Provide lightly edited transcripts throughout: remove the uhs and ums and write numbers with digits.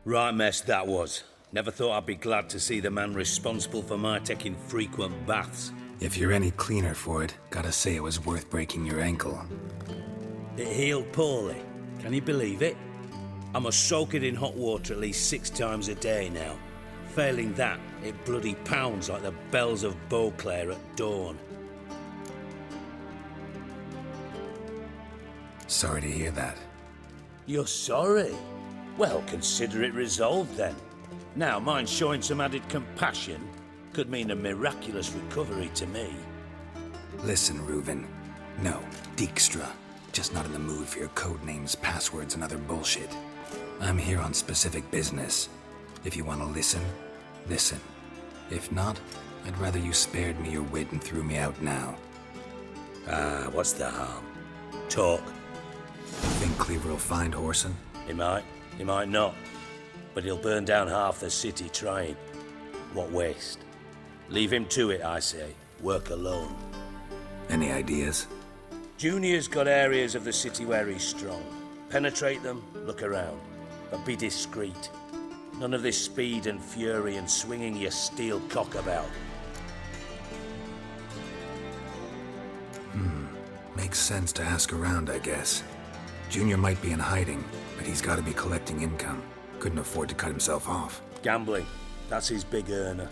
Right mess that was. Never thought I'd be glad to see the man responsible for my taking frequent baths. If you're any cleaner for it, gotta say it was worth breaking your ankle. It healed poorly. Can you believe it? I must soak it in hot water at least 6 times a day now. Failing that, it bloody pounds like the bells of Beauclair at dawn. Sorry to hear that. You're sorry? Well, consider it resolved then. Now, mind showing some added compassion could mean a miraculous recovery to me. Listen, Reuven. No, Dijkstra. Just not in the mood for your code names, passwords, and other bullshit. I'm here on specific business. If you want to listen, listen. If not, I'd rather you spared me your wit and threw me out now. What's the harm? Talk. Think Cleaver will find Whoreson? He might not. But he'll burn down half the city trying. What waste? Leave him to it, I say. Work alone. Any ideas? Junior's got areas of the city where he's strong. Penetrate them, look around. But be discreet. None of this speed and fury and swinging your steel cock about. Makes sense to ask around, I guess. Junior might be in hiding, but he's got to be collecting income. Couldn't afford to cut himself off. Gambling. That's his big earner.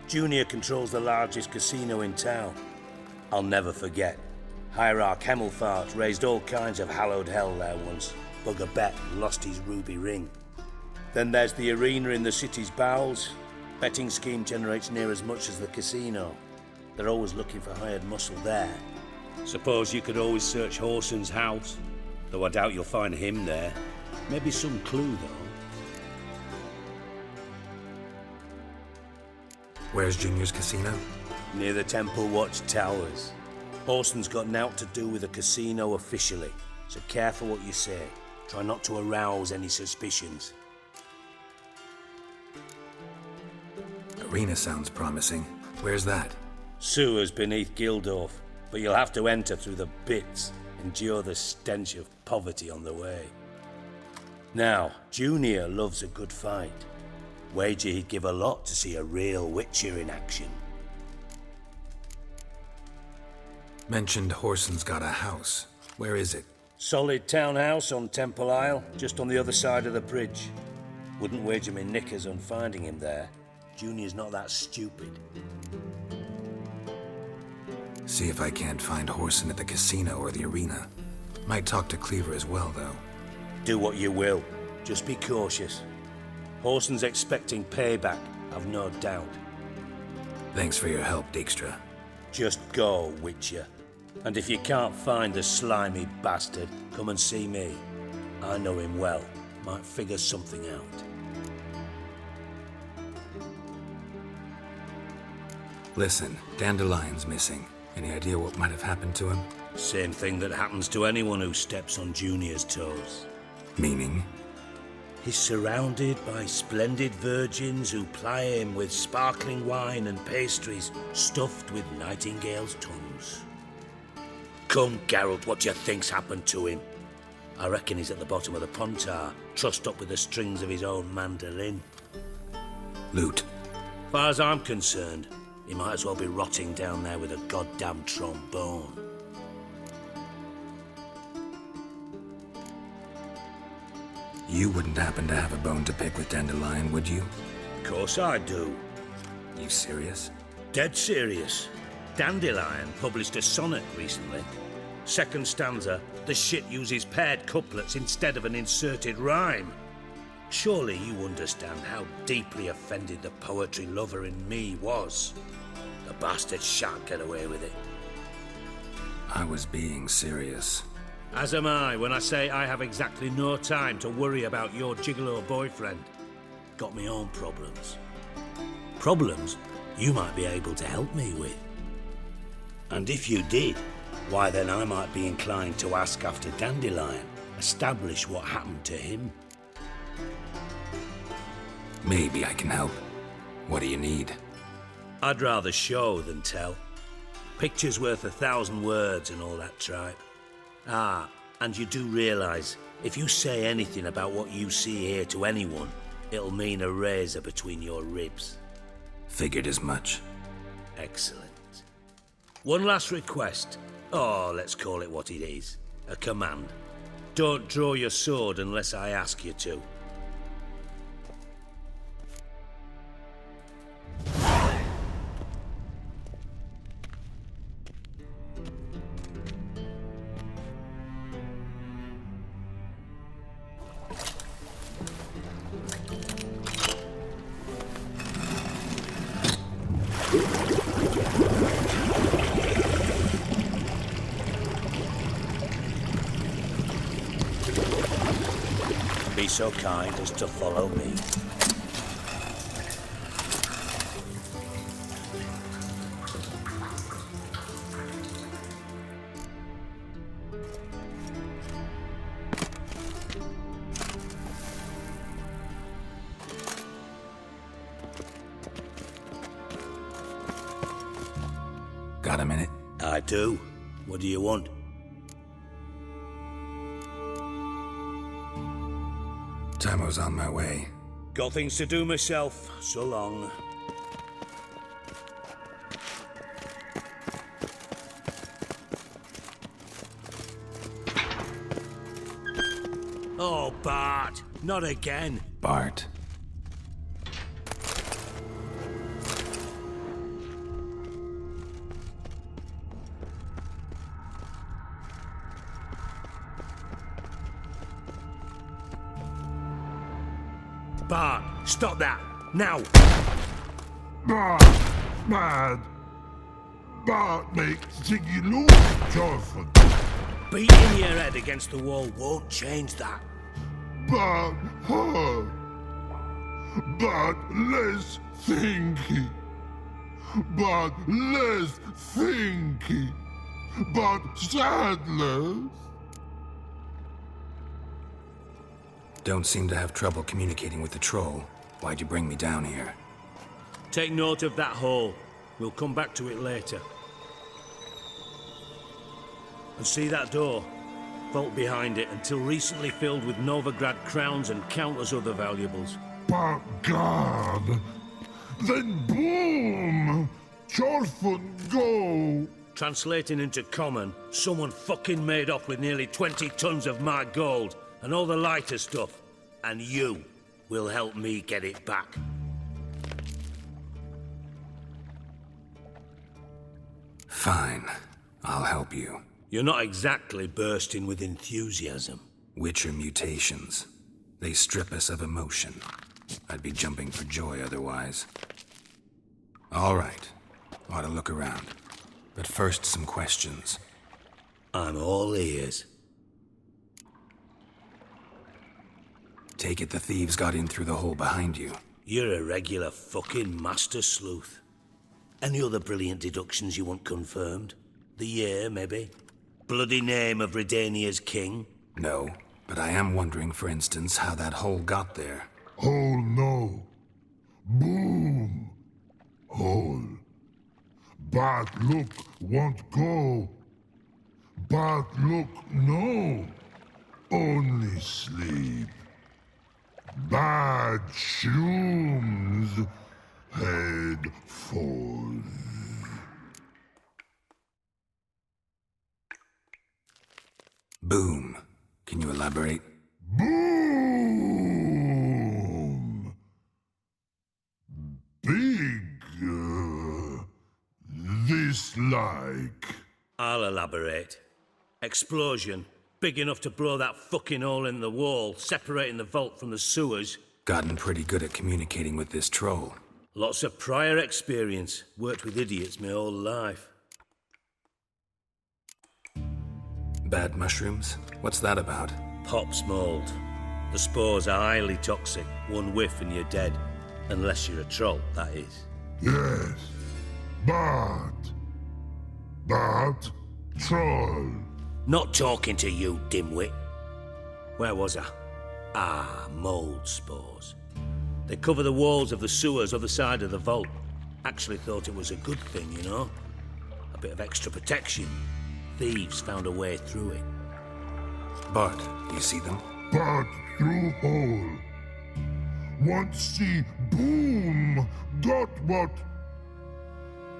Junior controls the largest casino in town. I'll never forget. Hierarch Hemmelfart raised all kinds of hallowed hell there once. Bugger bet lost his ruby ring. Then there's the arena in the city's bowels. Betting scheme generates near as much as the casino. They're always looking for hired muscle there. Suppose you could always search Whoreson's house. Though I doubt you'll find him there. Maybe some clue, though. Where's Junior's casino? Near the Temple Watch Towers. Whoreson's got naught to do with the casino officially, so careful what you say. Try not to arouse any suspicions. Arena sounds promising. Where's that? Sewers beneath Gildorf, but you'll have to enter through the bits, endure the stench of poverty on the way. Now, Junior loves a good fight. Wager he'd give a lot to see a real Witcher in action. Mentioned Whoreson's got a house. Where is it? Solid townhouse on Temple Isle, just on the other side of the bridge. Wouldn't wager me knickers on finding him there. Junior's not that stupid. See if I can't find Whoreson at the casino or the arena. Might talk to Cleaver as well, though. Do what you will. Just be cautious. Whoreson's expecting payback, I've no doubt. Thanks for your help, Dijkstra. Just go, Witcher. And if you can't find the slimy bastard, come and see me. I know him well. Might figure something out. Listen, Dandelion's missing. Any idea what might have happened to him? Same thing that happens to anyone who steps on Junior's toes. Meaning? He's surrounded by splendid virgins who ply him with sparkling wine and pastries stuffed with nightingales' tongues. Come, Geralt, what do you think's happened to him? I reckon he's at the bottom of the Pontar, trussed up with the strings of his own mandolin. Loot. Far as I'm concerned, he might as well be rotting down there with a goddamn trombone. You wouldn't happen to have a bone to pick with Dandelion, would you? Of course I do. You serious? Dead serious. Dandelion published a sonnet recently. Second stanza, the shit uses paired couplets instead of an inserted rhyme. Surely you understand how deeply offended the poetry lover in me was. The bastard shan't get away with it. I was being serious. As am I when I say I have exactly no time to worry about your gigolo boyfriend. Got me own problems. Problems you might be able to help me with. And if you did, why then I might be inclined to ask after Dandelion, establish what happened to him. Maybe I can help. What do you need? I'd rather show than tell. Picture's worth 1,000 words and all that tripe. Ah, and you do realise, if you say anything about what you see here to anyone, It'll mean a razor between your ribs. Figured as much. Excellent. One last request. Oh, let's call it what it is. A command. Don't draw your sword unless I ask you to. Be so kind as to follow me. Got a minute? I do. What do you want? Time's on my way. Got things to do myself. So long. Oh, Bart. Not again. BART. Bart, stop that! Now! Bart, mad. Bart makes Ziggy lose, Johnson. Beating your head against the wall won't change that. Bart hurt. Bart less thinky. Bart less thinky. Bart sadless. Don't seem to have trouble communicating with the troll. Why'd you bring me down here? Take note of that hole. We'll come back to it later. And see that door? Vault behind it, until recently filled with Novigrad crowns and countless other valuables. But God, then boom! Chorford go! Translating into common, someone fucking made off with nearly 20 tons of my gold and all the lighter stuff. And you will help me get it back. Fine. I'll help you. You're not exactly bursting with enthusiasm. Witcher mutations. They strip us of emotion. I'd be jumping for joy otherwise. All right. Ought to look around. But first, some questions. I'm all ears. Take it the thieves got in through the hole behind you. You're a regular fucking master sleuth. Any other brilliant deductions you want confirmed? The year, maybe? Bloody name of Redania's king? No, but I am wondering, for instance, how that hole got there. Hole no. Boom. Hole. Bad look won't go. Bad look no. Only sleep. Bad shrooms. Head falls. Boom. Can you elaborate? Boom! Big. This like. I'll elaborate. Explosion. Big enough to blow that fucking hole in the wall, separating the vault from the sewers. Gotten pretty good at communicating with this troll. Lots of prior experience. Worked with idiots my whole life. Bad mushrooms? What's that about? Pops mold. The spores are highly toxic. One whiff and you're dead. Unless you're a troll, that is. Yes. Bart. Bart. Troll. Not talking to you, dimwit. Where was I? Ah, mold spores. They cover the walls of the sewers other side of the vault. Actually thought it was a good thing, you know? A bit of extra protection. Thieves found a way through it. Bart, you see them? Bart through hole. Once the boom got what?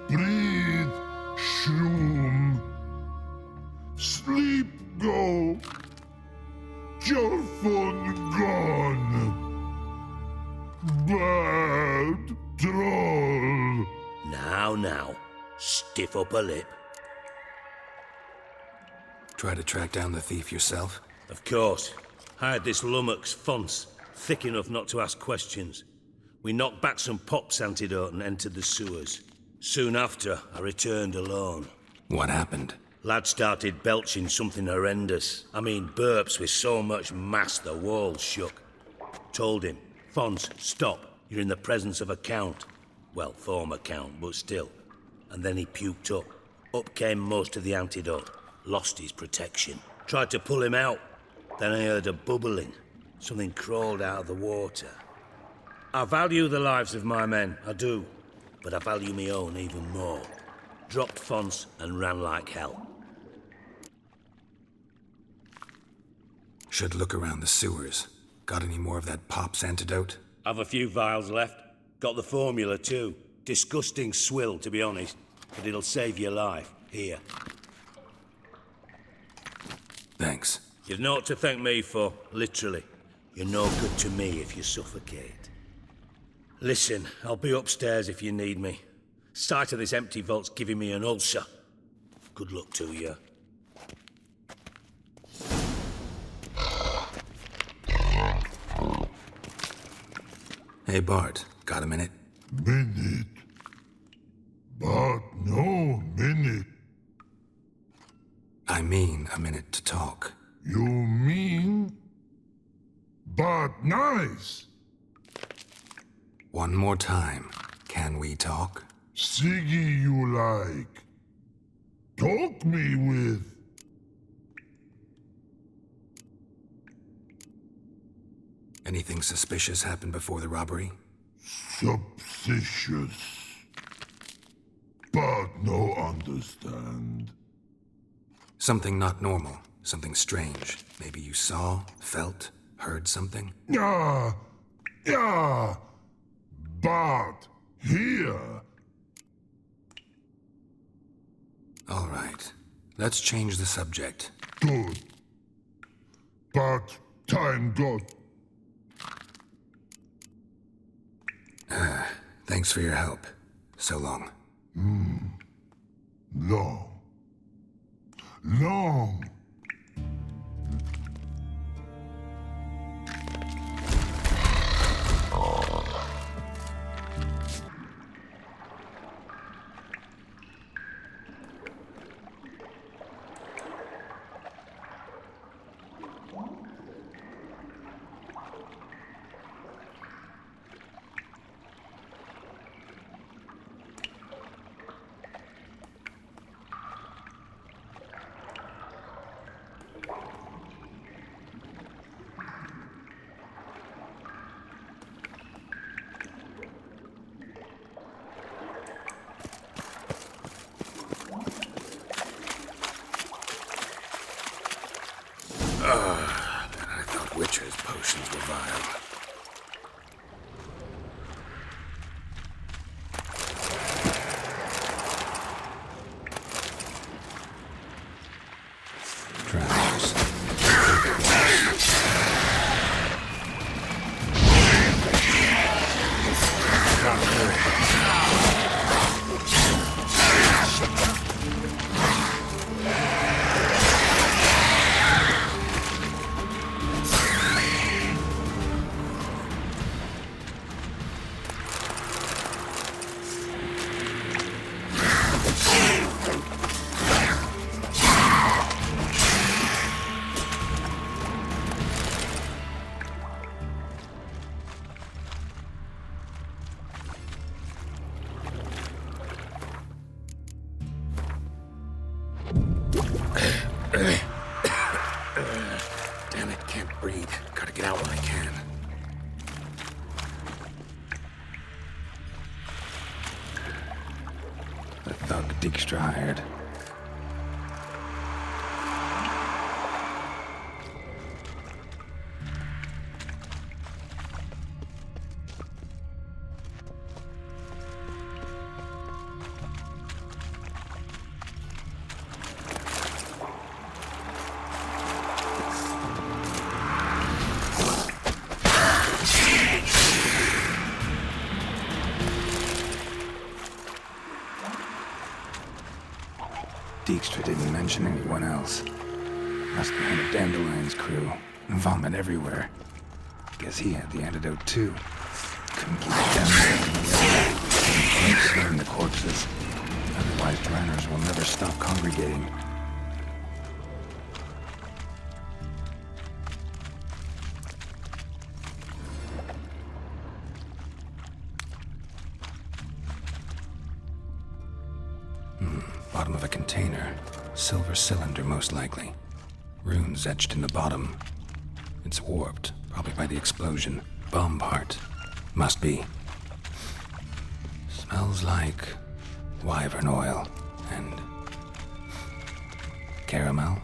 Breathe, shroom. Sleep go. Your fun gone. Bad troll. Now, stiff upper lip. Try to track down the thief yourself? Of course. Hired this lummox Fonce, thick enough not to ask questions. We knocked back some pops antidote and entered the sewers. Soon after, I returned alone. What happened? Lad started belching something horrendous. I mean, burps with so much mass the walls shook. Told him, Fonce, stop. You're in the presence of a count. Well, former count, but still. And then he puked up. Up came most of the antidote. Lost his protection. Tried to pull him out. Then I heard a bubbling. Something crawled out of the water. I value the lives of my men, I do. But I value my own even more. Dropped Fonce and ran like hell. Should look around the sewers. Got any more of that pop's antidote? I've a few vials left. Got the formula too. Disgusting swill, to be honest. But it'll save your life. Here. Thanks. You've naught to thank me for, literally. You're no good to me if you suffocate. Listen, I'll be upstairs if you need me. Sight of this empty vault's giving me an ulcer. Good luck to you. Hey, Bart. Got a minute? Minute. But no minute. I mean a minute to talk. You mean? But nice. One more time. Can we talk? Siggy you like. Talk me with. Anything suspicious happened before the robbery? Suspicious. But no understand. Something not normal. Something strange. Maybe you saw, felt, heard something? Yeah. But here. All right. Let's change the subject. Good. But time got. Thanks for your help. So long. Long. I thought Witcher's potions were vile. Travelers. Damn it, can't breathe. Gotta get out when I can. The thug Dijkstra hired. mention anyone else. Must have been a Dandelion's crew. Vomit everywhere. Guess he had the antidote too. Couldn't keep it down there. Keep slurring the corpses. Otherwise, drowners will never stop congregating. Bottom of a container. Silver cylinder, most likely. Runes etched in the bottom. It's warped, probably by the explosion. Bomb part. Must be. Smells like wyvern oil and caramel.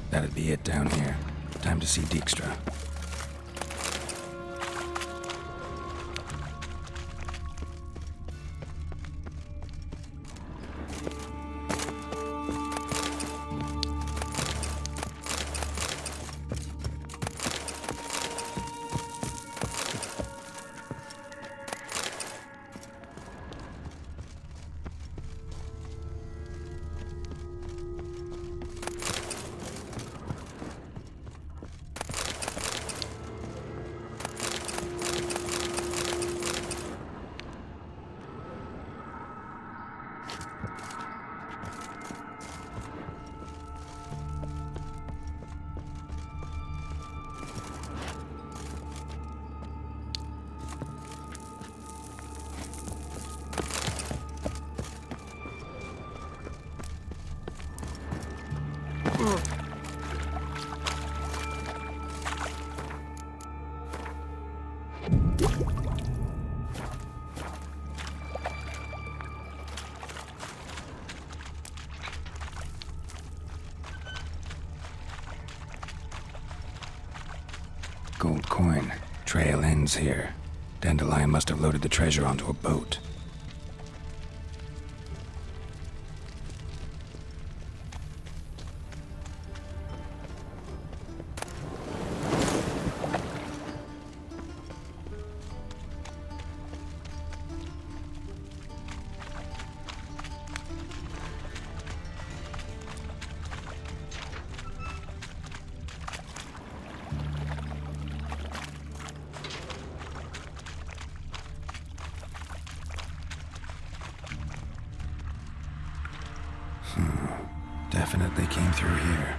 That'd be it down here. Time to see Dijkstra. Gold coin. Trail ends here. Dandelion must have loaded the treasure onto a boat. Definitely came through here.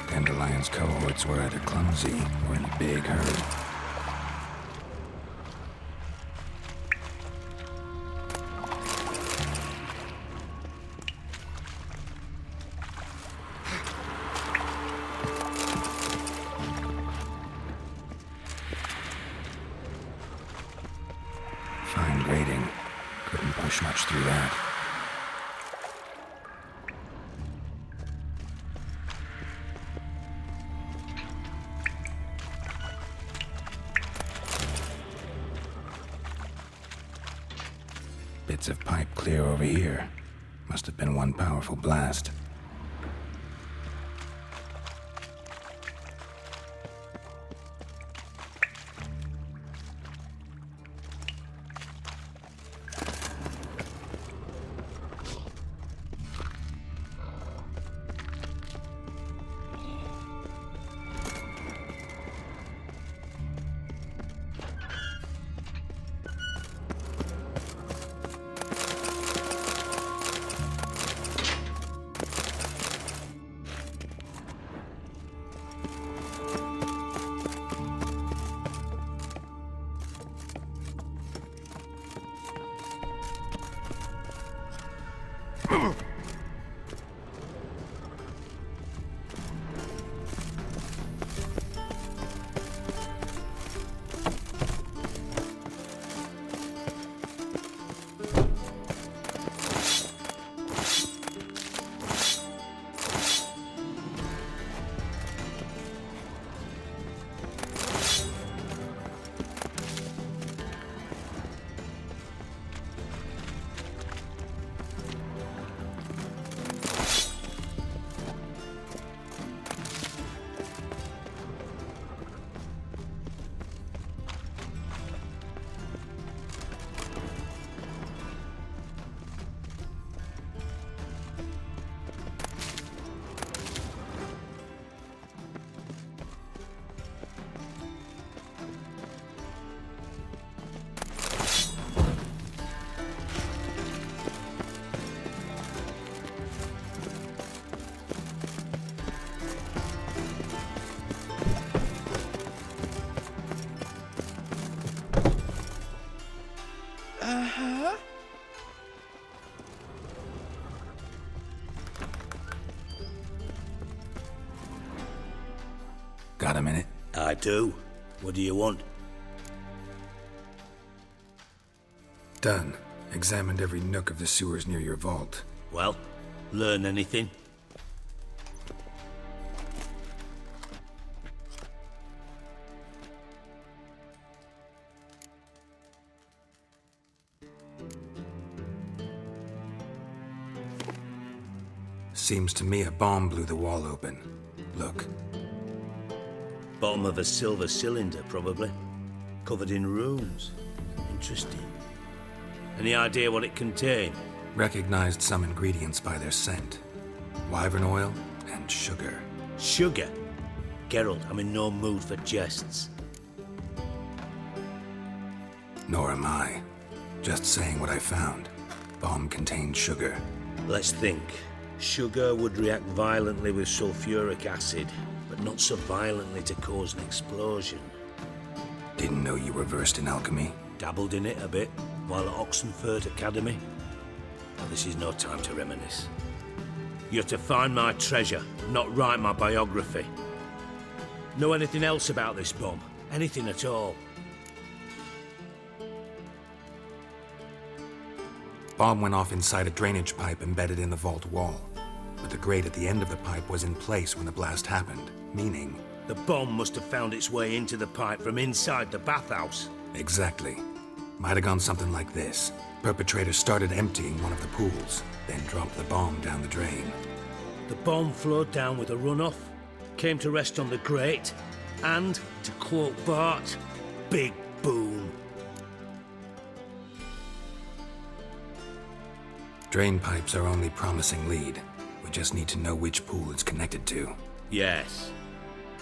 Dandelion's cohorts were either clumsy or in a big hurry. Fine grating. Couldn't push much through that. Bits of pipe clear over here. Must have been one powerful blast. Uh-huh. Got a minute? I do. What do you want? Done. Examined every nook of the sewers near your vault. Well, learn anything? Seems to me a bomb blew the wall open. Look. Bottom of a silver cylinder, probably. Covered in runes. Interesting. Any idea what it contained? Recognized some ingredients by their scent. Wyvern oil and sugar. Sugar? Geralt, I'm in no mood for jests. Nor am I. Just saying what I found. Bomb contained sugar. Let's think. Sugar would react violently with sulfuric acid, but not so violently to cause an explosion. Didn't know you were versed in alchemy. Dabbled in it a bit while at Oxenford Academy. But this is no time to reminisce. You're to find my treasure, not write my biography. Know anything else about this bomb? Anything at all? Bomb went off inside a drainage pipe embedded in the vault wall. But the grate at the end of the pipe was in place when the blast happened, meaning... The bomb must have found its way into the pipe from inside the bathhouse. Exactly. Might have gone something like this. Perpetrator started emptying one of the pools, then dropped the bomb down the drain. The bomb flowed down with a runoff, came to rest on the grate, and, to quote BART, big boom. Drain pipes are only promising lead. We just need to know which pool it's connected to. Yes.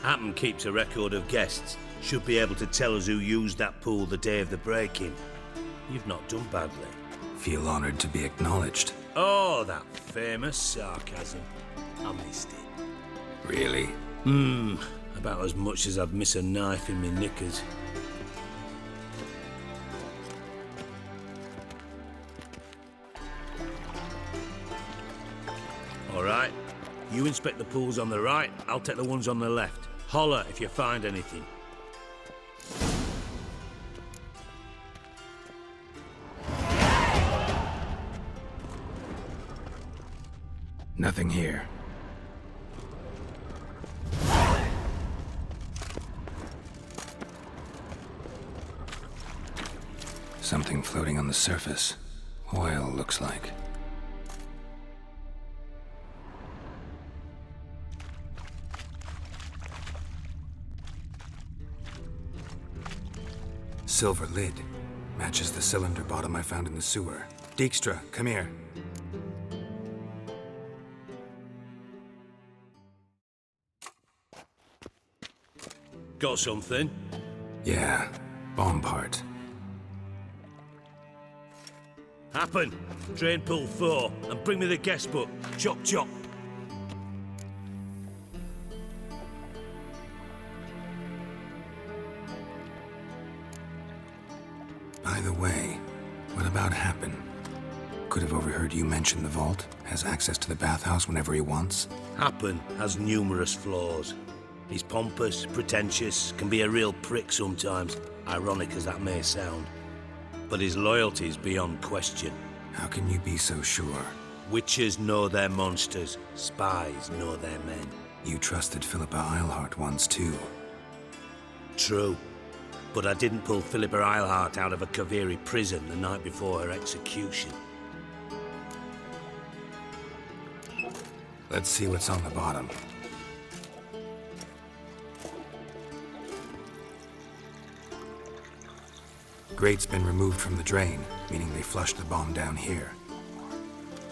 Happen keeps a record of guests. Should be able to tell us who used that pool the day of the break-in. You've not done badly. Feel honored to be acknowledged. Oh, that famous sarcasm. I missed it. Really? About as much as I'd miss a knife in my knickers. All right. You inspect the pools on the right, I'll take the ones on the left. Holler if you find anything. Nothing here. Something floating on the surface. Oil, looks like. Silver lid. Matches the cylinder bottom I found in the sewer. Dijkstra, come here. Got something? Yeah, bomb part. Happen. Drain pool 4, and bring me the guest book. Chop chop. By the way, what about Happen? Could have overheard you mention the vault. Has access to the bathhouse whenever he wants. Happen has numerous flaws. He's pompous, pretentious, can be a real prick sometimes, ironic as that may sound. But his loyalty is beyond question. How can you be so sure? Witches know their monsters, spies know their men. You trusted Philippa Eilhart once too. True. But I didn't pull Philippa Eilhart out of a Kaviri prison the night before her execution. Let's see what's on the bottom. Grate's been removed from the drain, meaning they flushed the bomb down here.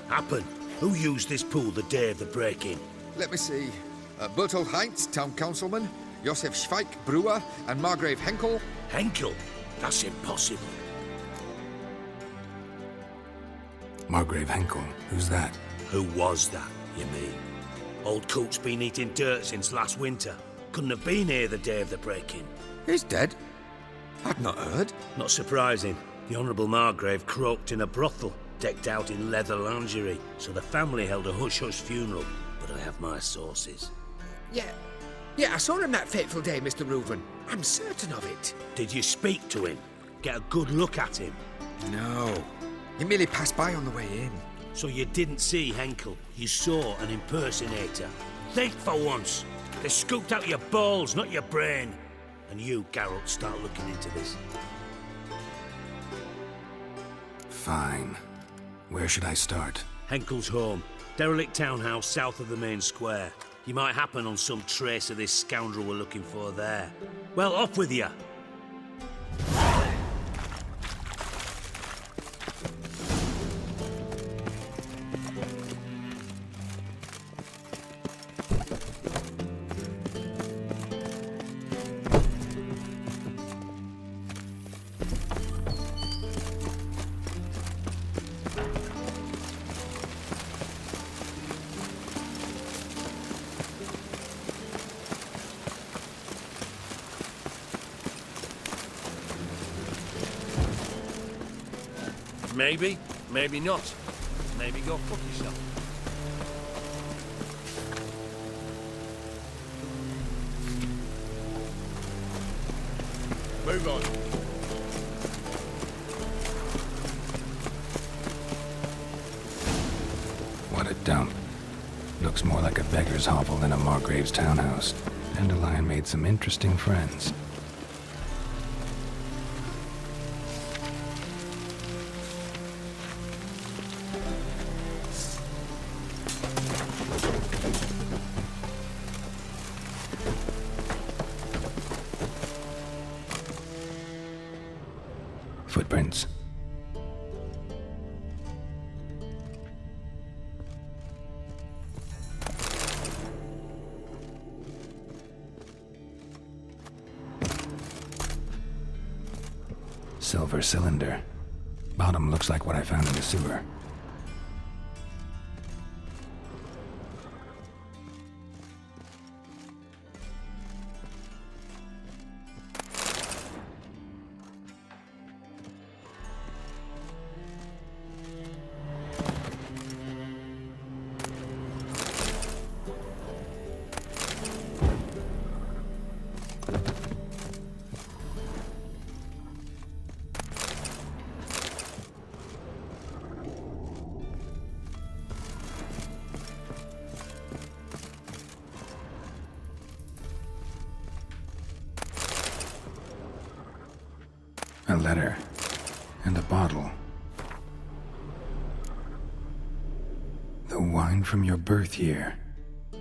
Happen. Who used this pool the day of the break-in? Let me see. Bertolt Heinz, town councilman, Josef Schweik, brewer, and Margrave Henkel. Henkel? That's impossible. Margrave Henkel? Who's that? Who was that, you mean? Old coot's been eating dirt since last winter. Couldn't have been here the day of the break-in. He's dead. I'd not heard. Not surprising. The Honourable Margrave croaked in a brothel, decked out in leather lingerie, so the family held a hush-hush funeral, but I have my sources. Yeah, I saw him that fateful day, Mr. Reuven. I'm certain of it. Did you speak to him? Get a good look at him? No. He merely passed by on the way in. So you didn't see Henkel, you saw an impersonator. Think for once. They scooped out your balls, not your brain. And you, Geralt, start looking into this. Fine. Where should I start? Henkel's home. Derelict townhouse south of the main square. You might happen on some trace of this scoundrel we're looking for there. Well, off with you! Maybe, maybe not. Maybe go fuck yourself. Move on. What a dump. Looks more like a beggar's hovel than a Margrave's townhouse. Dandelion made some interesting friends. Footprints. Silver cylinder. Bottom looks like what I found in the sewer. A letter. And a bottle. The wine from your birth year.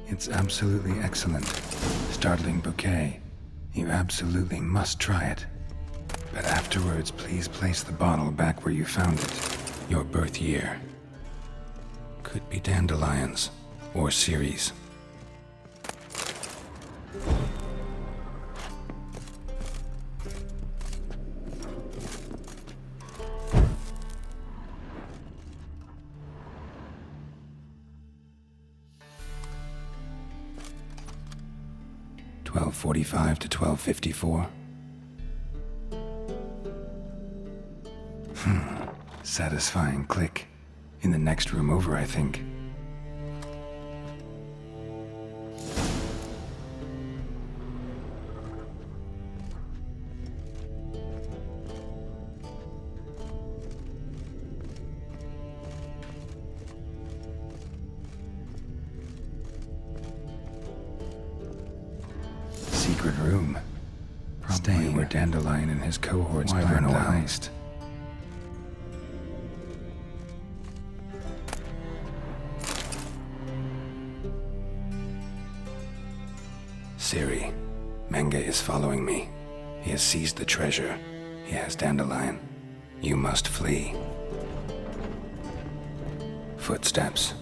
It's absolutely excellent. Startling bouquet. You absolutely must try it. But afterwards, please place the bottle back where you found it. Your birth year. Could be dandelions. Or Ceres. .45 to 12:54. Satisfying click. In the next room over, I think. Secret room. Probably where Dandelion and his cohorts planned the heist. Siri, Menge is following me. He has seized the treasure. He has Dandelion. You must flee. Footsteps.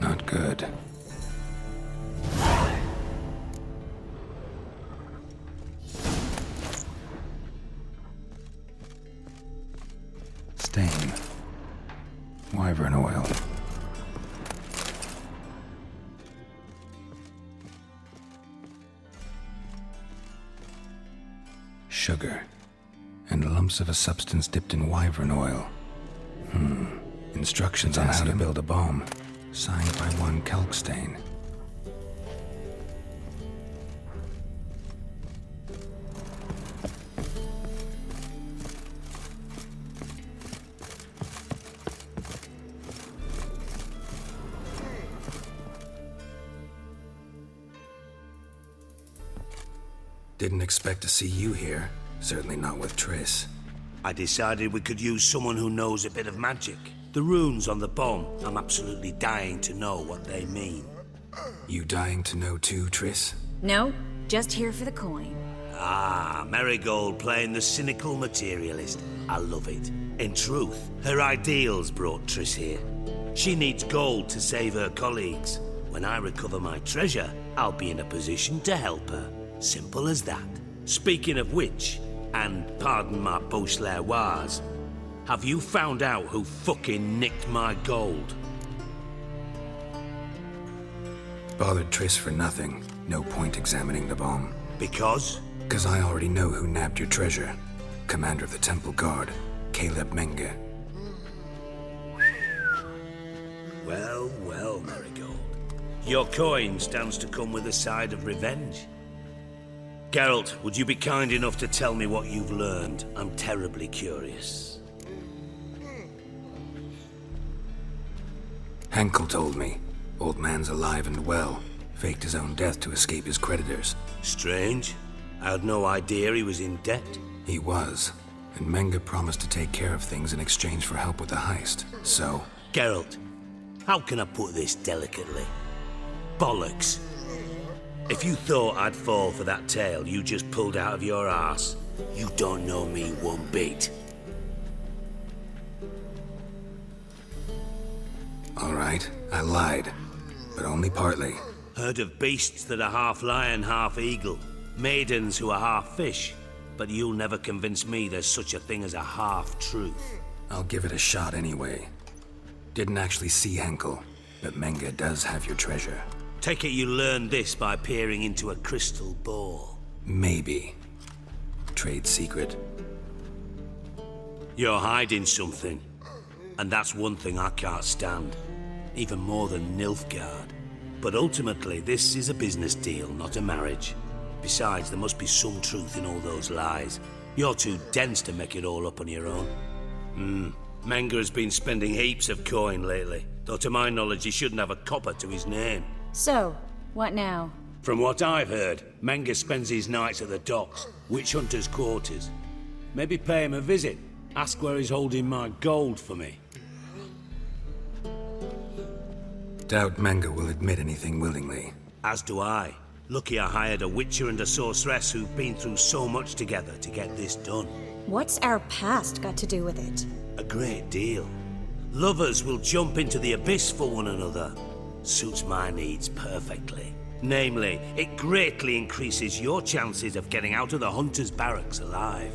Not good. Stain. Wyvern oil. Sugar. and lumps of a substance dipped in wyvern oil. Instructions on how to build a bomb, signed by one Kalkstain. Didn't expect to see you here. Certainly not with Triss. I decided we could use someone who knows a bit of magic. The runes on the bomb, I'm absolutely dying to know what they mean. You dying to know too, Triss? No, just here for the coin. Ah, Marigold playing the cynical materialist. I love it. In truth, her ideals brought Triss here. She needs gold to save her colleagues. When I recover my treasure, I'll be in a position to help her. Simple as that. Speaking of which, and pardon my Beauclervoise, have you found out who fucking nicked my gold? Bothered Triss for nothing. No point examining the bomb. Because? 'Cause I already know who nabbed your treasure. Commander of the Temple Guard, Caleb Menge. Well, well, Marigold. Your coin stands to come with a side of revenge. Geralt, would you be kind enough to tell me what you've learned? I'm terribly curious. Henkel told me. Old man's alive and well. Faked his own death to escape his creditors. Strange. I had no idea he was in debt. He was. And Menge promised to take care of things in exchange for help with the heist. So... Geralt, how can I put this delicately? Bollocks. If you thought I'd fall for that tale you just pulled out of your arse, you don't know me one bit. All right, I lied. But only partly. Heard of beasts that are half lion, half eagle. Maidens who are half fish. But you'll never convince me there's such a thing as a half-truth. I'll give it a shot anyway. Didn't actually see Henkel, but Menge does have your treasure. Take it you learned this by peering into a crystal ball. Maybe. Trade secret. You're hiding something. And that's one thing I can't stand. Even more than Nilfgaard. But ultimately, this is a business deal, not a marriage. Besides, there must be some truth in all those lies. You're too dense to make it all up on your own. Menge has been spending heaps of coin lately. Though to my knowledge, he shouldn't have a copper to his name. So, what now? From what I've heard, Menge spends his nights at the docks, witch hunters' quarters. Maybe pay him a visit. Ask where he's holding my gold for me. Doubt Menge will admit anything willingly. As do I. Lucky I hired a witcher and a sorceress who've been through so much together to get this done. What's our past got to do with it? A great deal. Lovers will jump into the abyss for one another. Suits my needs perfectly. Namely, it greatly increases your chances of getting out of the hunter's barracks alive.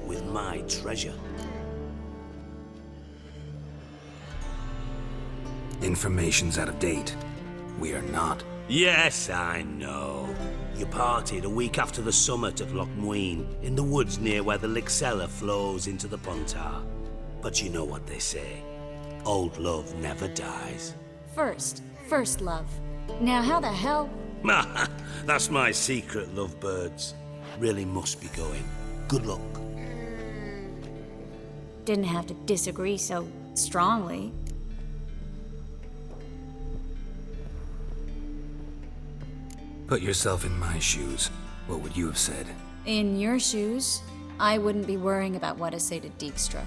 With my treasure. Information's out of date. We are not. Yes, I know. You parted a week after the summit of Loch Muin, in the woods near where the Lixella flows into the Pontar. But you know what they say. Old love never dies. First love. Now how the hell? That's my secret, lovebirds. Really must be going. Good luck. Didn't have to disagree so strongly. Put yourself in my shoes. What would you have said? In your shoes, I wouldn't be worrying about what to say to Dijkstra.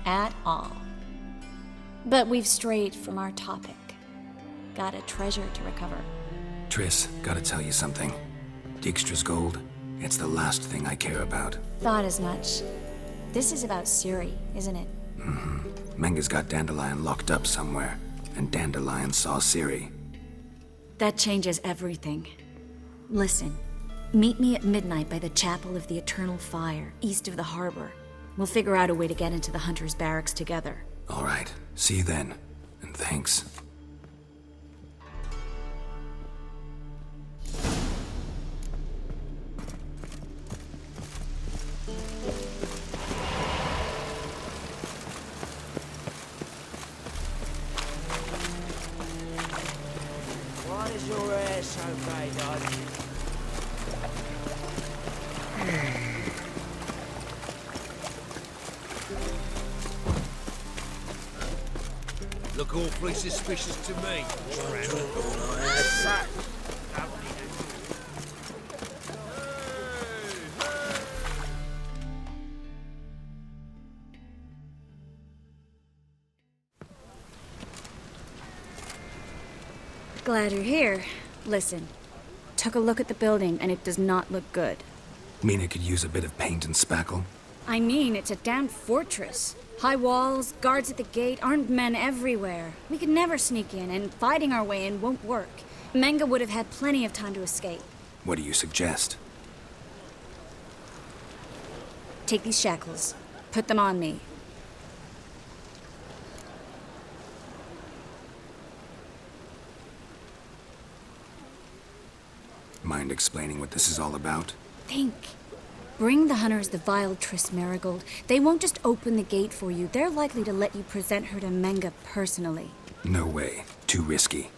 At all. But we've strayed from our topic. Got a treasure to recover. Triss, gotta tell you something. Dijkstra's gold, it's the last thing I care about. Thought as much. This is about Ciri, isn't it? Menge's got Dandelion locked up somewhere, and Dandelion saw Ciri. That changes everything. Listen, meet me at midnight by the Chapel of the Eternal Fire, east of the harbor. We'll figure out a way to get into the Hunter's barracks together. All right, see you then, and thanks. your hair so grey, darling? Look awfully suspicious to me. Glad you're here. Listen, took a look at the building and it does not look good. Mean it could use a bit of paint and spackle? I mean, it's a damn fortress. High walls, guards at the gate, armed men everywhere. We could never sneak in, and fighting our way in won't work. Menge would have had plenty of time to escape. What do you suggest? Take these shackles. Put them on me. Mind explaining what this is all about? Think. Bring the hunters the vile Triss Marigold. They won't just open the gate for you. They're likely to let you present her to Menge personally. No way. Too risky.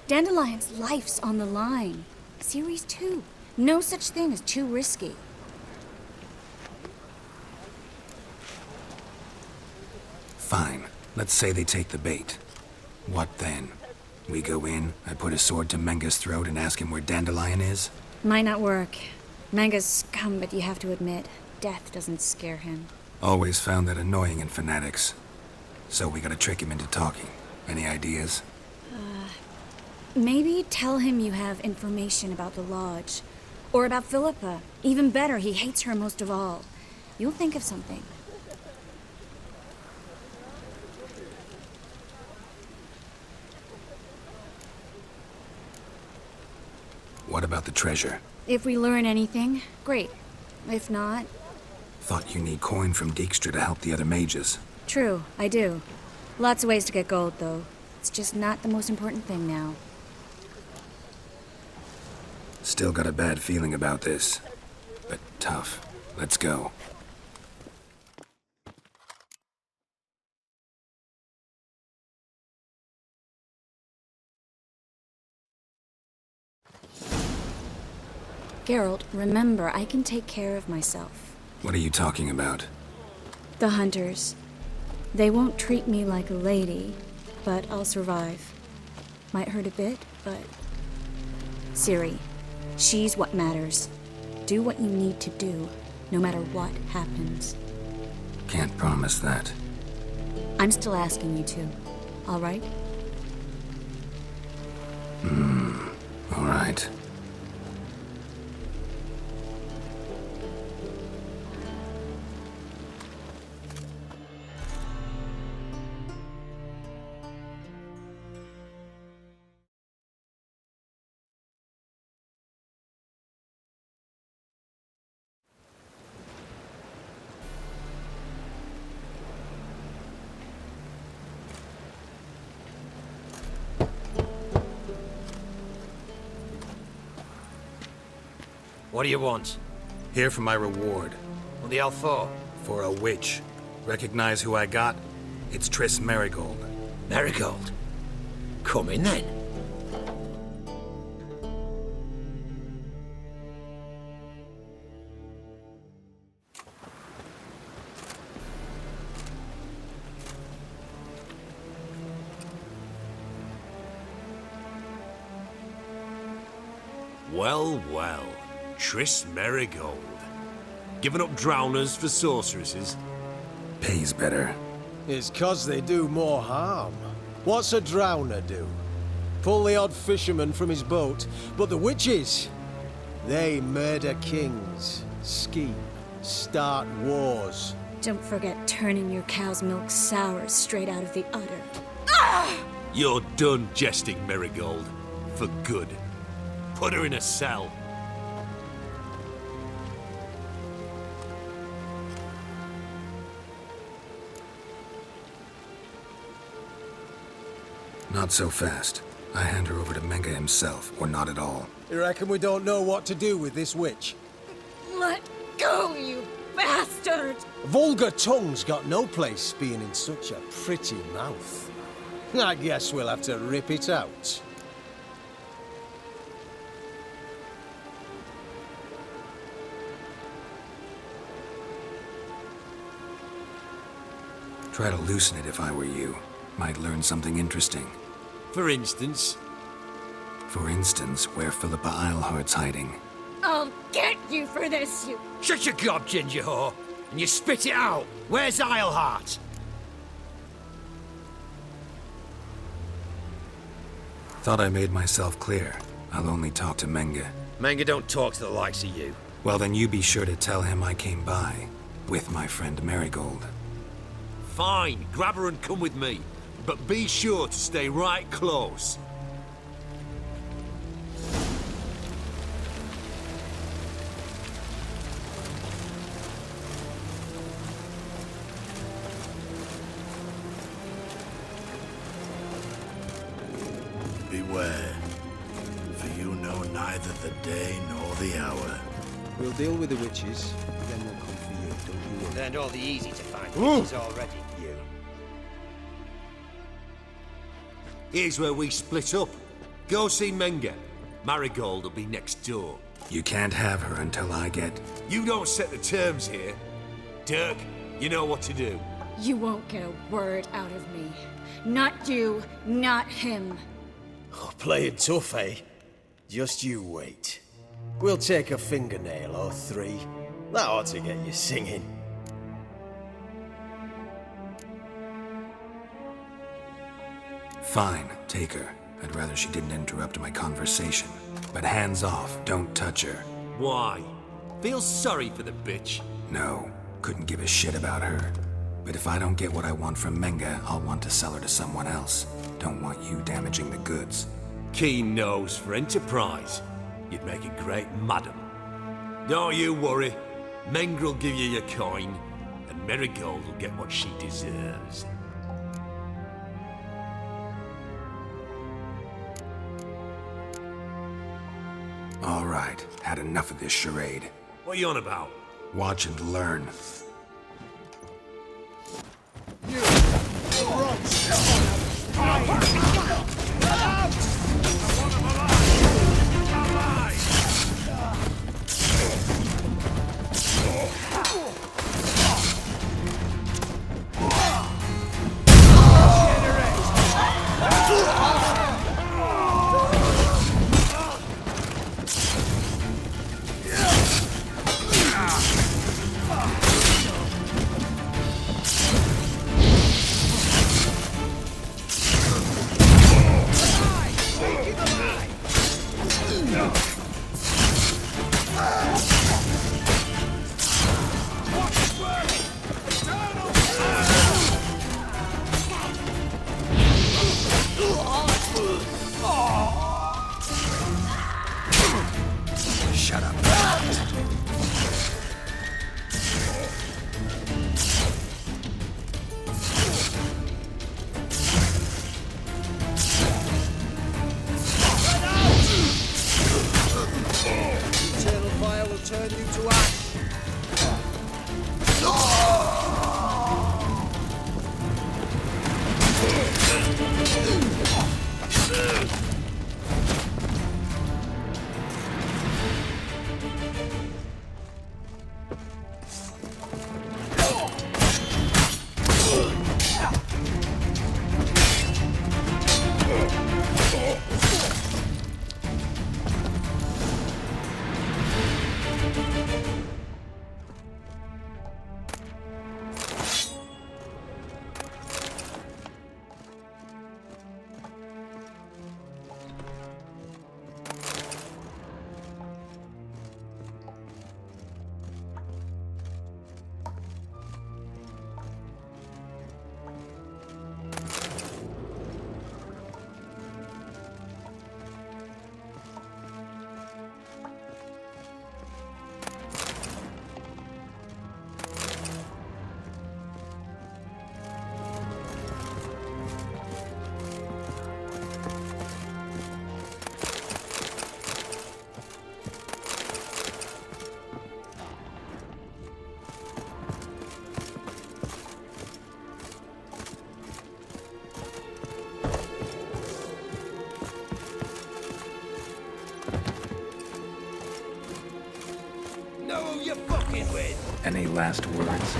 Dandelion's life's on the line. Series 2. No such thing as too risky. Fine. Let's say they take the bait. What then? We go in, I put a sword to Menge's throat and ask him where Dandelion is? Might not work. Menge's scum, but you have to admit, death doesn't scare him. Always found that annoying in fanatics. So we gotta trick him into talking. Any ideas? Maybe tell him you have information about the Lodge. Or about Philippa. Even better, he hates her most of all. You'll think of something. What about the treasure? If we learn anything, great. If not... Thought you need coin from Dijkstra to help the other mages. True, I do. Lots of ways to get gold, though. It's just not the most important thing now. Still got a bad feeling about this. But tough. Let's go. Geralt, remember, I can take care of myself. What are you talking about? The hunters. They won't treat me like a lady, but I'll survive. Might hurt a bit, but... Ciri, she's what matters. Do what you need to do, no matter what happens. Can't promise that. I'm still asking you to, all right? All right. What do you want? Here for my reward. What the hell for? For a witch. Recognize who I got? It's Triss Marigold. Marigold? Come in then. Well, well. Triss Marigold. Giving up drowners for sorceresses? Pays better. It's 'cause they do more harm. What's a drowner do? Pull the odd fisherman from his boat, but the witches, they murder kings, scheme, start wars. Don't forget turning your cow's milk sour straight out of the udder. You're done jesting, Marigold. For good. Put her in a cell. Not so fast. I hand her over to Menge himself, or not at all. You reckon we don't know what to do with this witch? Let go, you bastard! Vulgar tongue's got no place being in such a pretty mouth. I guess we'll have to rip it out. Try to loosen it if I were you. Might learn something interesting. For instance? For instance, where Philippa Eilhart's hiding. I'll get you for this, you... Shut your gob, ginger whore, and you spit it out. Where's Eilhart? Thought I made myself clear. I'll only talk to Menge. Menge don't talk to the likes of you. Well, then you be sure to tell him I came by. With my friend Marigold. Fine, grab her and come with me. But be sure to stay right close. Beware, for you know neither the day nor the hour. We'll deal with the witches, then we'll come for you, don't you worry. Learned all the easy-to-find witches already, you. Here's where we split up. Go see Menge. Marigold will be next door. You can't have her until I get... You don't set the terms here. Dirk, you know what to do. You won't get a word out of me. Not you, not him. Oh, playing tough, eh? Just you wait. We'll take a fingernail or three. That ought to get you singing. Fine, take her. I'd rather she didn't interrupt my conversation. But hands off, don't touch her. Why? Feel sorry for the bitch? No, couldn't give a shit about her. But if I don't get what I want from Menge, I'll want to sell her to someone else. Don't want you damaging the goods. Keen nose for enterprise. You'd make a great madam. Don't you worry. Menge will give you your coin, and Marigold will get what she deserves. All right, had enough of this charade. What are you on about? Watch and learn. Shut up. Eternal fire will turn you to ash. Any last words?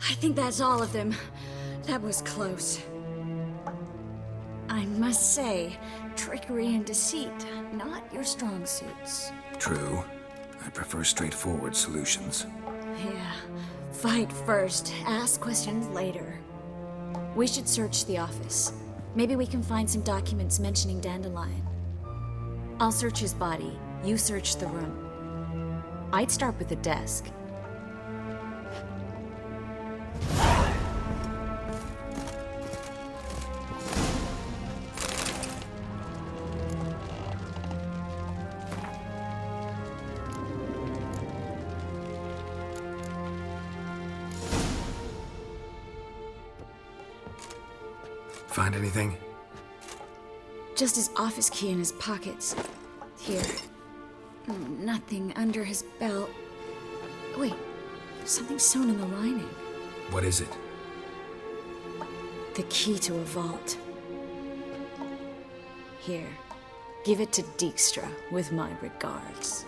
I think that's all of them. That was close. I must say, trickery and deceit, not your strong suits. True. I prefer straightforward solutions. Yeah. Fight first, ask questions later. We should search the office. Maybe we can find some documents mentioning Dandelion. I'll search his body. You search the room. I'd start with the desk. Find anything? Just his office key in his pockets. Here. Nothing under his belt. Wait, something sewn in the lining. What is it? The key to a vault. Here. Give it to Dijkstra with my regards.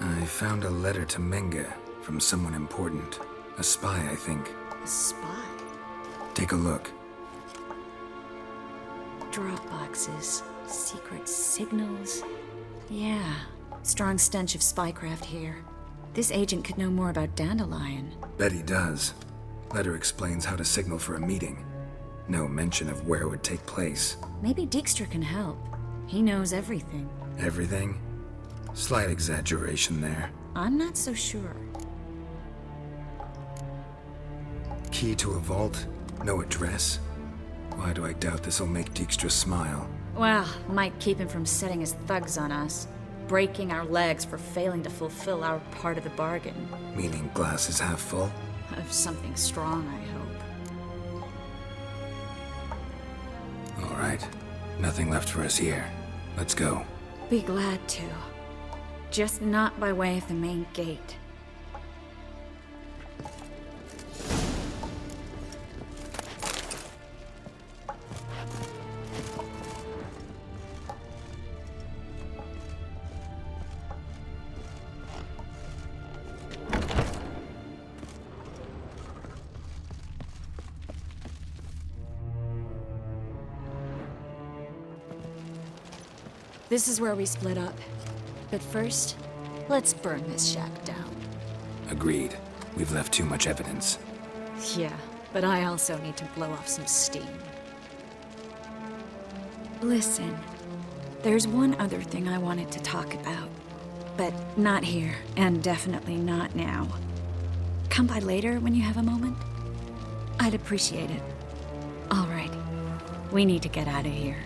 I found a letter to Menga from someone important. A spy, I think. A spy? Take a look. Drop boxes, secret signals. Yeah, strong stench of spycraft here. This agent could know more about Dandelion. Bet he does. Letter explains how to signal for a meeting. No mention of where it would take place. Maybe Dijkstra can help. He knows everything. Everything? Slight exaggeration there. I'm not so sure. Key to a vault? No address? Why do I doubt this'll make Dijkstra smile? Well, might keep him from setting his thugs on us. Breaking our legs for failing to fulfill our part of the bargain. Meaning glass is half full? Of something strong, I hope. All right. Nothing left for us here. Let's go. Be glad to. Just not by way of the main gate. This is where we split up. But first, let's burn this shack down. Agreed. We've left too much evidence. Yeah, but I also need to blow off some steam. Listen, there's one other thing I wanted to talk about. But not here, and definitely not now. Come by later when you have a moment? I'd appreciate it. All right, we need to get out of here.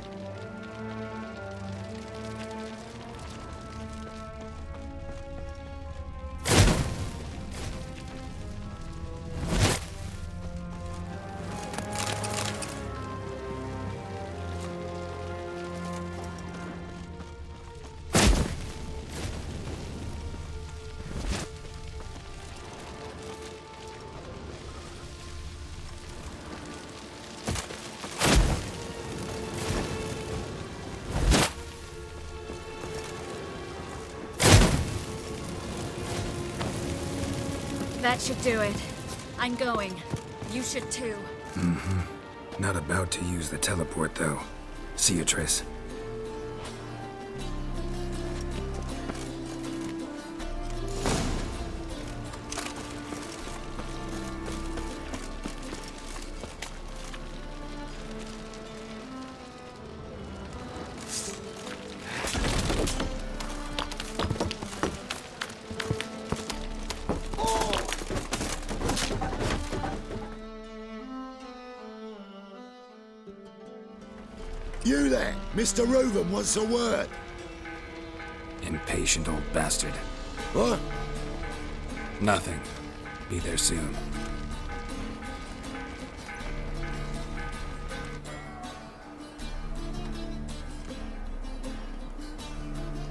That should do it. I'm going. You should too. Not about to use the teleport, though. See you, Triss. You there? Mr. Reuven wants a word. Impatient old bastard. What? Nothing. Be there soon.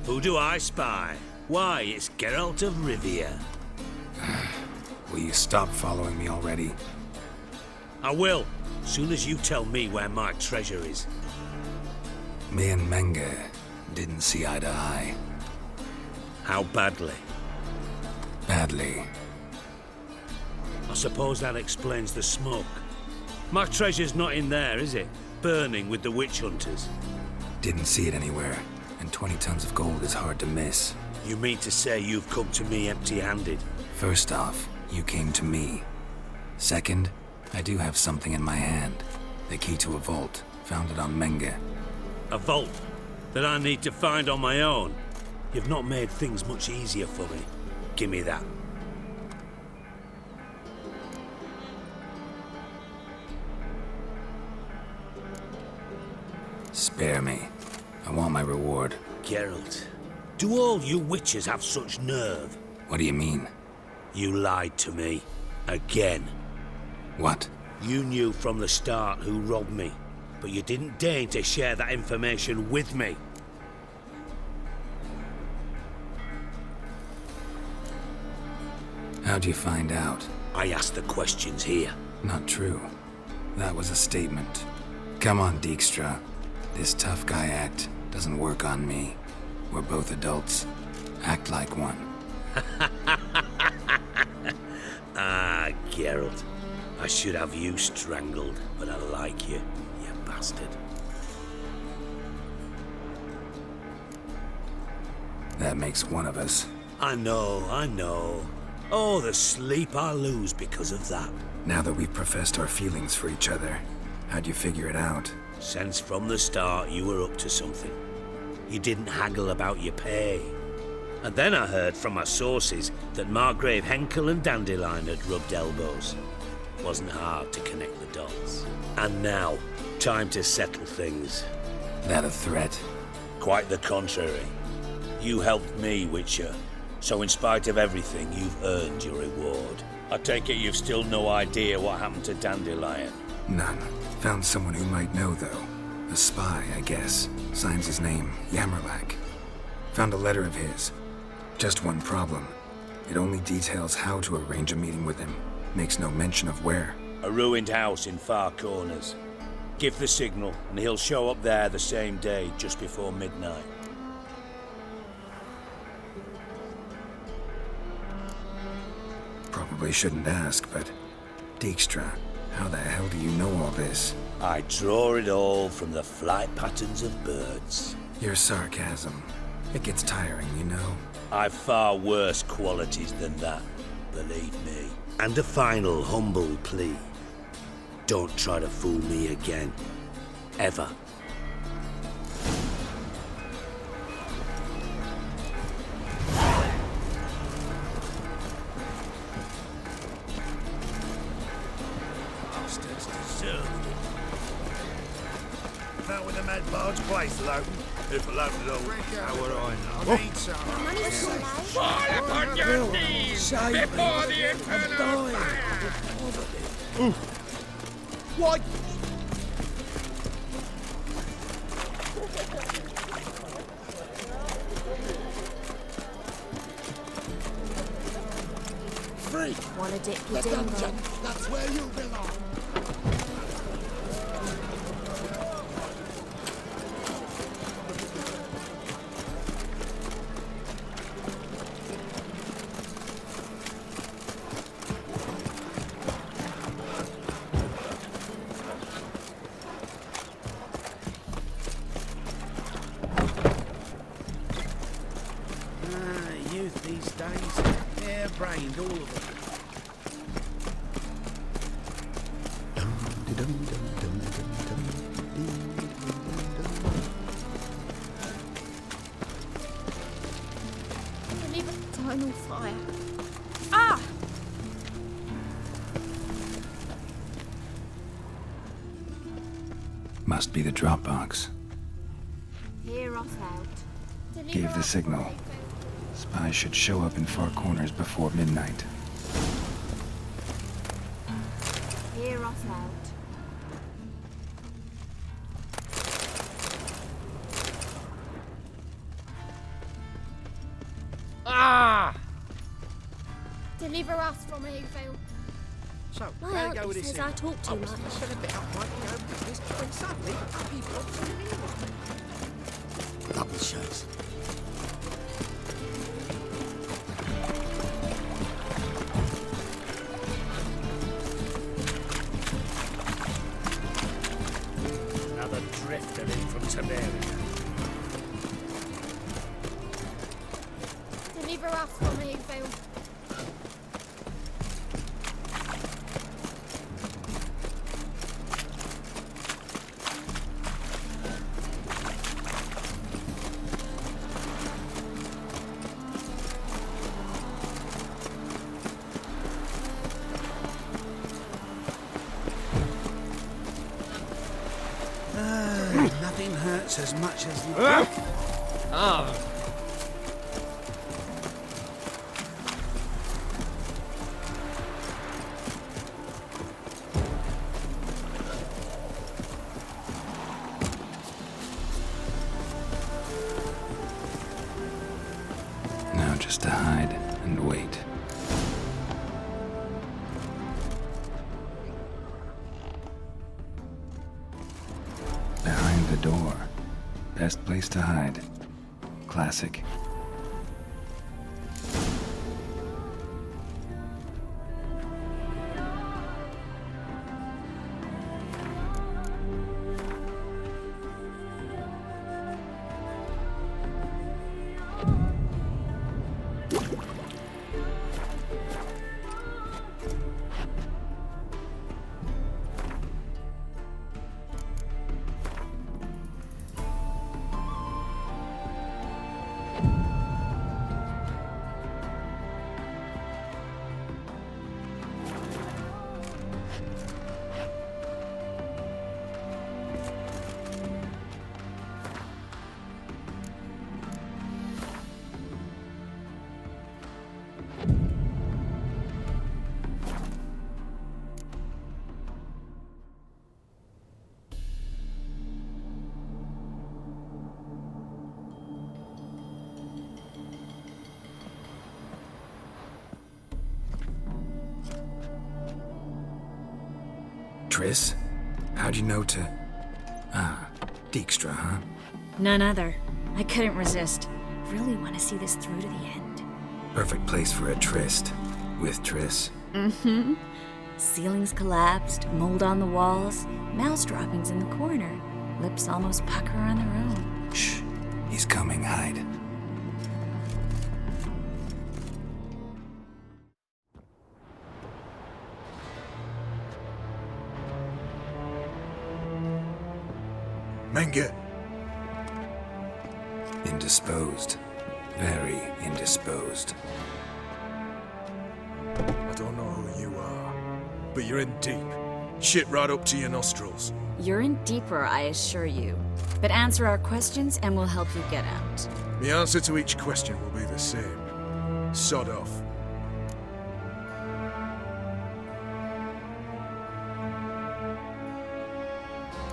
Who do I spy? Why, it's Geralt of Rivia. Will you stop following me already? I will, soon as you tell me where my treasure is. Me and Menge didn't see eye to eye. How badly? Badly. I suppose that explains the smoke. My treasure's not in there, is it? Burning with the witch hunters. Didn't see it anywhere, and 20 tons of gold is hard to miss. You mean to say you've come to me empty-handed? First off, you came to me. Second, I do have something in my hand. The key to a vault, found it on Menge. A vault that I need to find on my own? You've not made things much easier for me. Give me that. Spare me. I want my reward. Geralt, do all you witches have such nerve? What do you mean? You lied to me. Again. What? You knew from the start who robbed me, but you didn't deign to share that information with me. How'd you find out? I asked the questions here. Not true. That was a statement. Come on, Dijkstra. This tough guy act doesn't work on me. We're both adults. Act like one. Ah, Geralt. I should have you strangled, but I like you, you bastard. That makes one of us. I know. Oh, the sleep I lose because of that. Now that we've professed our feelings for each other, how'd you figure it out? Since from the start you were up to something. You didn't haggle about your pay. And then I heard from my sources that Margrave Henkel and Dandelion had rubbed elbows. Wasn't hard to connect the dots. And now, time to settle things. That a threat? Quite the contrary. You helped me, Witcher. So in spite of everything, you've earned your reward. I take it you've still no idea what happened to Dandelion? None. Found someone who might know, though. A spy, I guess. Signs his name, Yammerlak. Found a letter of his. Just one problem. It only details how to arrange a meeting with him. Makes no mention of where. A ruined house in Far Corners. Give the signal, and he'll show up there the same day, just before midnight. Probably shouldn't ask, but... Dijkstra, how the hell do you know all this? I draw it all from the flight patterns of birds. Your sarcasm. It gets tiring, you know? I've far worse qualities than that, believe me. And a final humble plea. Don't try to fool me again. Ever. Bastards deserved it. Found where the mad barge place, Logan. If alone at all, how would I know? I need some. Fall upon your knees before the infernal fire! Why? Freak! Wanna dip your The ding dungeon! That's where you belong! youth these days. Hair-brained, all of them. Leave eternal fire. Ah! Must be the drop box. Hear us out. Gave the signal. Spies should show up in far corners before midnight. Hear us out. Ah! Deliver us from evil. So, My where to go auntie with this says then? I talk too I was much. just a bit uptight in your own business, when suddenly, people are tuning in. Double shows. Another drifter in from Siberia. Deliver us from evil. Nothing hurts as much as... Ah! Now just to hide and wait. Behind the door. Best place to hide. Classic. Triss? How'd you know to... Ah, Dijkstra, huh? None other. I couldn't resist. Really want to see this through to the end. Perfect place for a tryst. With Triss. Mm-hmm. Ceilings collapsed, mold on the walls, mouse droppings in the corner. Lips almost pucker on their own. Shh. He's coming. Hide. Menge. Indisposed. Very indisposed. I don't know who you are, but you're in deep. Shit right up to your nostrils. You're in deeper, I assure you. But answer our questions and we'll help you get out. The answer to each question will be the same. Sod off.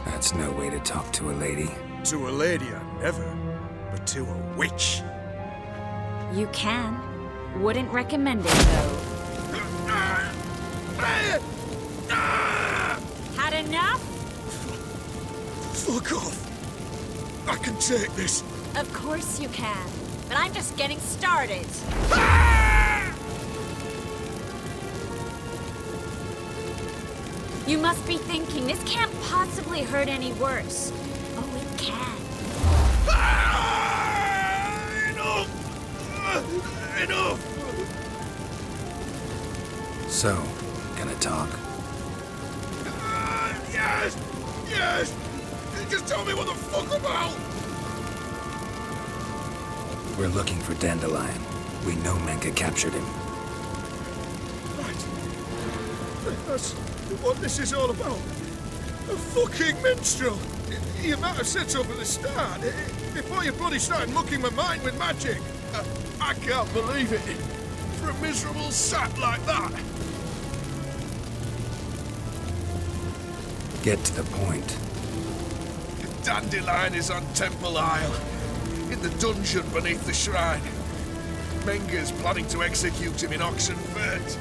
That's no way to talk to a lady. To a lady, I never. But to a witch. You can. Wouldn't recommend it, though. Had enough? Fuck off. I can take this. Of course you can. But I'm just getting started. You must be thinking, this can't possibly hurt any worse. Oh, it can. Enough! So, gonna talk? Yes! Yes! Just tell me what the fuck about! We're looking for Dandelion. We know Menka captured him. Right. That's what this is all about. A fucking minstrel! You might have said so from the start. Before you bloody started mucking my mind with magic. I can't believe it. For a miserable sap like that. Get to the point. Dandelion is on Temple Isle, in the dungeon beneath the shrine. Menga's planning to execute him in Oxenfurt.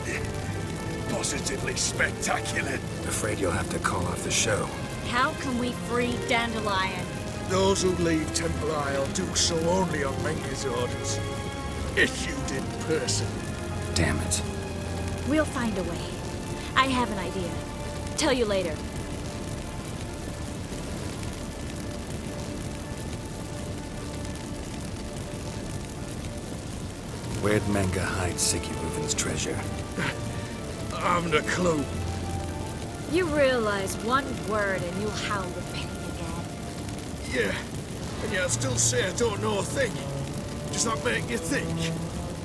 Positively spectacular. Afraid you'll have to call off the show. How can we free Dandelion? Those who leave Temple Isle do so only on Menga's orders. Issued in person. Damn it. We'll find a way. I have an idea. Tell you later. Where'd Menga hide Sicky REUVEN'S treasure? I haven't a clue. You realize one word and you'll howl with pain again. Yeah, and yet I still say I don't know a thing. Does that make you think?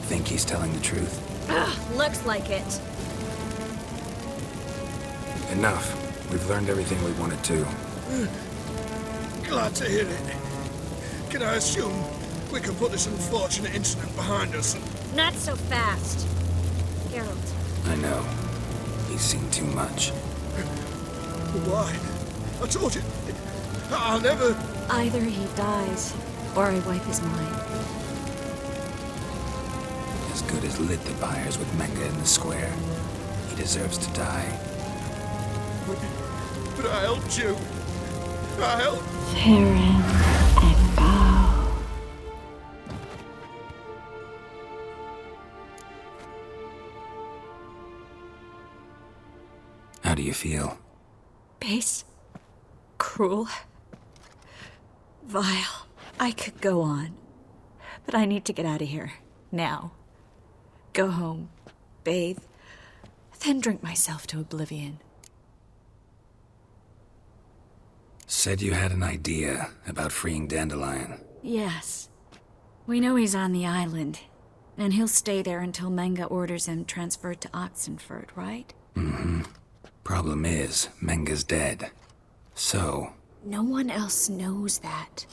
Think he's telling the truth? Ugh, looks like it. Enough. We've learned everything we wanted to. Glad to hear it. Can I assume we can put this unfortunate incident behind us? Not so fast. Geralt. I know. He's seen too much. Why? I told you. I'll never... Either he dies, or I wipe his mind. As good as lit the buyers with Menga in the square. He deserves to die. But I helped you. I helped... Farron and Bow. How do you feel? Base. Cruel. Vile. I could go on. But I need to get out of here. Now. Go home. Bathe. Then drink myself to oblivion. Said you had an idea about freeing Dandelion. Yes. We know he's on the island. And he'll stay there until Menga orders him transferred to Oxenfurt, right? Mm-hmm. Problem is, Menga's dead. So... No one else knows that.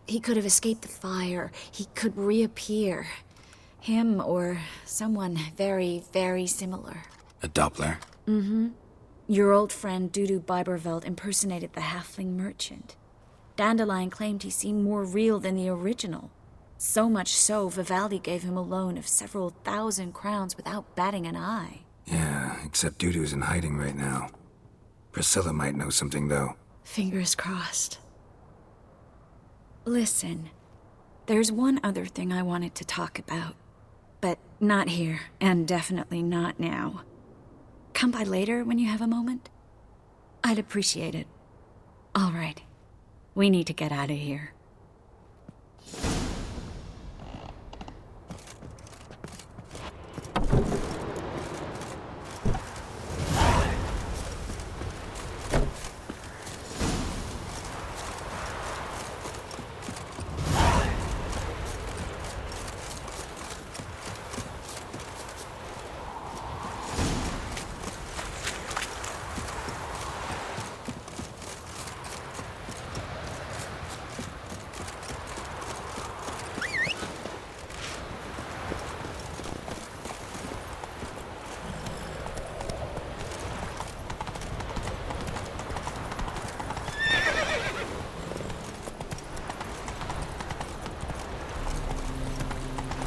He could have escaped the fire. He could reappear. Him or someone very, very similar. A Doppler? Mm-hmm. Your old friend Dudu Biberveld impersonated the halfling merchant. Dandelion claimed he seemed more real than the original. So much so, Vivaldi gave him a loan of several thousand crowns without batting an eye. Yeah, except Dudu's in hiding right now. Priscilla might know something, though. Fingers crossed. Listen, there's one other thing I wanted to talk about. But not here, and definitely not now. Come by later when you have a moment? I'd appreciate it. All right. We need to get out of here.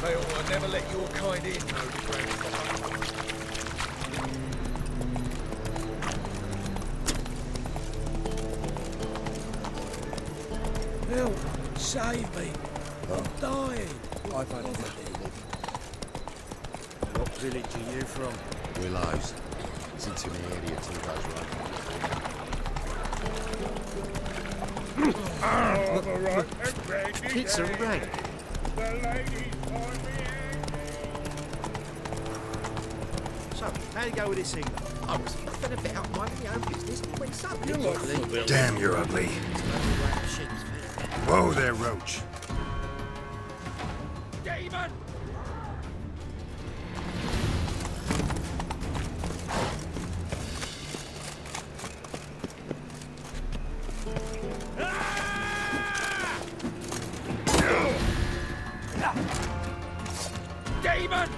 I never let your kind in, no grandfather. Help! Save me! I'm dying! I've had enough. What village are you from? Willows. It's into the area till it goes right. It's a red. So, how'd it go with this England? I was fed a bit out minding my own business when suddenly... Damn, you're ugly. Whoa there, Roach. Demon! Demon!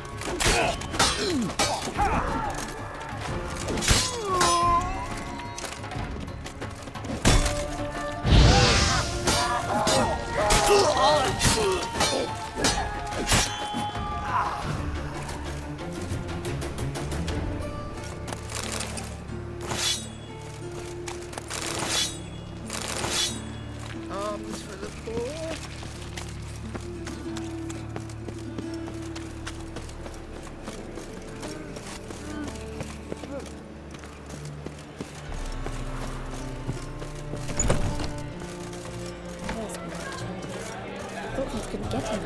Arms for the poor. Thought he couldn't get him.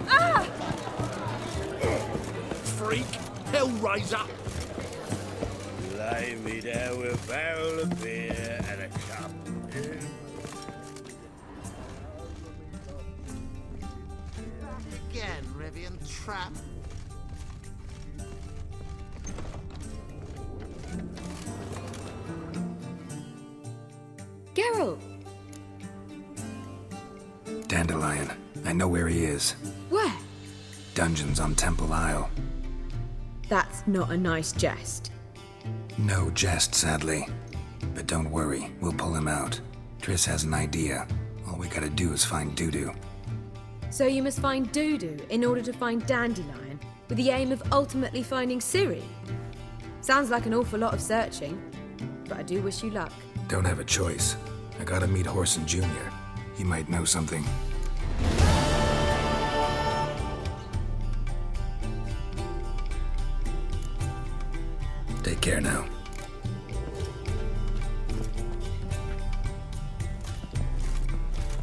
Ah! Freak! Hellraiser! Lay me down with a barrel of beer and a cup. Again, Rivian trap. Geralt! Dandelion. I know where he is. Where? Dungeons on Temple Isle. That's not a nice jest. No jest, sadly. But don't worry, we'll pull him out. Triss has an idea. All we gotta do is find Dudu. So you must find Dudu in order to find Dandelion, with the aim of ultimately finding Ciri? Sounds like an awful lot of searching, but I do wish you luck. Don't have a choice. I gotta meet Horson Jr. He might know something. Take care now.